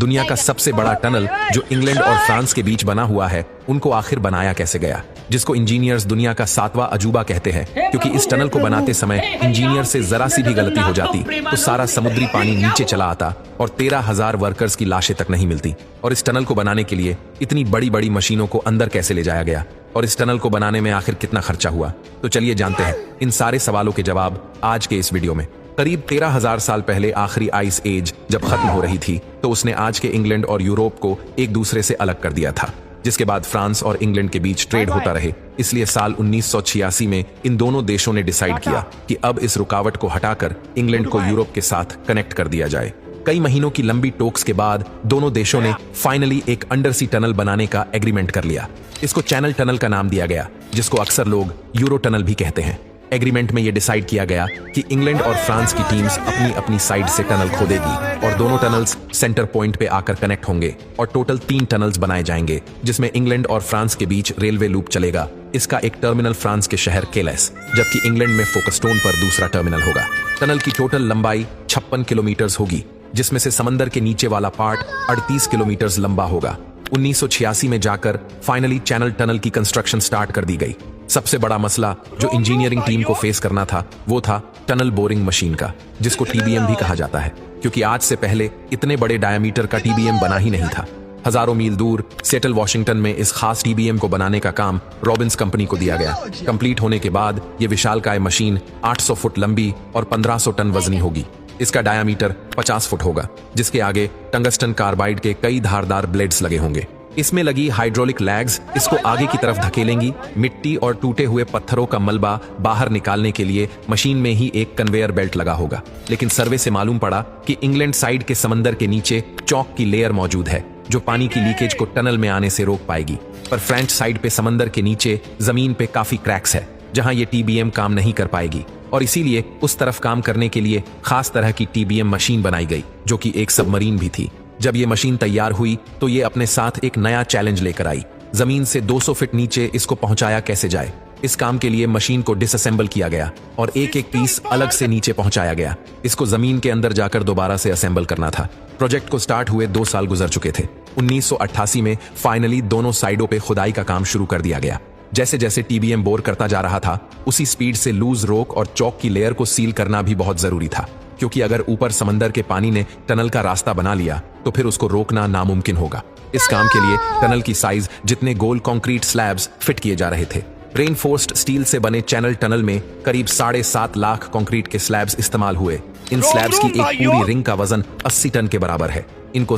दुनिया का सबसे बड़ा टनल जो इंग्लैंड और फ्रांस के बीच बना हुआ है, उनको आखिर बनाया कैसे गया, जिसको इंजीनियर्स दुनिया का 7वां अजूबा कहते हैं, क्योंकि इस टनल को बनाते समय इंजीनियर से जरा सी भी गलती हो जाती तो सारा समुद्री पानी नीचे चला आता और 13,000 वर्कर्स की लाशें तक नहीं मिलती। और इस टनल को बनाने के लिए इतनी बड़ी बड़ी मशीनों को अंदर कैसे ले जाया गया और इस टनल को बनाने में आखिर कितना खर्चा हुआ, तो चलिए जानते हैं इन सारे सवालों के जवाब आज के इस वीडियो में। करीब 13,000 साल पहले आखिरी आइस एज जब खत्म हो रही थी तो उसने आज के इंग्लैंड और यूरोप को एक दूसरे से अलग कर दिया था, जिसके बाद फ्रांस और इंग्लैंड के बीच ट्रेड होता रहे। इसलिए साल 1986 में इन दोनों देशों ने डिसाइड किया कि अब इस रुकावट को हटाकर इंग्लैंड को यूरोप के साथ कनेक्ट कर दिया जाए। कई महीनों की लंबी टॉक्स के बाद दोनों देशों ने फाइनली एक अंडर सी टनल बनाने का एग्रीमेंट कर लिया। इसको चैनल टनल का नाम दिया गया, जिसको अक्सर लोग यूरो टनल भी कहते हैं। एग्रीमेंट में यह डिसाइड किया गया कि इंग्लैंड और फ्रांस की टीम्स अपनी अपनी साइड से टनल खोदेगी और दोनों टनल्स सेंटर पॉइंट पे आकर कनेक्ट होंगे और टोटल 3 टनल्स बनाए जाएंगे, जिसमें इंग्लैंड और फ्रांस के बीच रेलवे लूप चलेगा। इसका एक टर्मिनल फ्रांस के शहर केलेस, जबकि इंग्लैंड में फोकस्टोन पर दूसरा टर्मिनल होगा। टनल की टोटल लंबाई 56 किलोमीटर होगी, जिसमें से समंदर के नीचे वाला पार्ट 38 किलोमीटर लंबा होगा। 1986 में जाकर फाइनली चैनल टनल की कंस्ट्रक्शन स्टार्ट कर दी गई। सबसे बड़ा मसला जो इंजीनियरिंग टीम को फेस करना था वो था टनल बोरिंग मशीन का, जिसको टीबीएम भी कहा जाता है, क्योंकि आज से पहले इतने बड़े डायमीटर का टीबीएम बना ही नहीं था। हजारों मील दूर सेटल वॉशिंगटन में इस खास टीबीएम को बनाने का काम रॉबिन्स कंपनी को दिया गया। कंप्लीट होने के बाद ये विशालकाय मशीन 800 फुट लंबी और 1500 टन वजनी होगी। इसका डायामीटर 50 फुट होगा, जिसके आगे टंगस्टन कार्बाइड के कई धारदार ब्लेड्स लगे होंगे। इसमें लगी हाइड्रोलिक लैग्स इसको आगे की तरफ धकेलेंगी। मिट्टी और टूटे हुए पत्थरों का मलबा बाहर निकालने के लिए मशीन में ही एक कन्वेयर बेल्ट लगा होगा। लेकिन सर्वे से मालूम पड़ा कि इंग्लैंड साइड के समंदर के नीचे चौक की लेयर मौजूद है, जो पानी की लीकेज को टनल में आने से रोक पाएगी। पर फ्रेंच साइड पे समंदर के नीचे जमीन पे काफी क्रैक्स है, जहां ये टीबीएम काम नहीं कर पाएगी और इसीलिए उस तरफ काम करने के लिए खास तरह की टीबीएम मशीन बनाई गई, जो कि एक सबमरीन भी थी। जब ये मशीन तैयार हुई तो ये अपने साथ एक नया चैलेंज लेकर आई। जमीन से 200 फीट नीचे इसको पहुंचाया कैसे जाए। इस काम के लिए मशीन को डिसअसेंबल किया गया और एक एक पीस अलग से नीचे पहुंचाया गया। इसको जमीन के अंदर जाकर दोबारा से असेंबल करना था। प्रोजेक्ट को स्टार्ट हुए 2 साल गुजर चुके थे। 1988 में फाइनली दोनों साइडों पे खुदाई का काम शुरू कर दिया गया। जैसे जैसे टीबीएम बोर करता जा रहा था, उसी स्पीड से लूज रोक और चौक की लेयर को सील करना भी बहुत जरूरी था, क्योंकि अगर ऊपर समंदर के पानी ने टनल का रास्ता बना लिया तो फिर उसको रोकना नामुमकिन होगा। इस काम के लिए टनल की साइज जितने गोल कंक्रीट स्लैब्स फिट किए जा रहे थे। रेनफोर्स्ड स्टील से बने चैनल टनल में करीब 7.5 लाख कंक्रीट के स्लैब्स इस्तेमाल हुए। इन स्लैब्स की एक पूरी रिंग का वजन 80 टन के बराबर है। इनको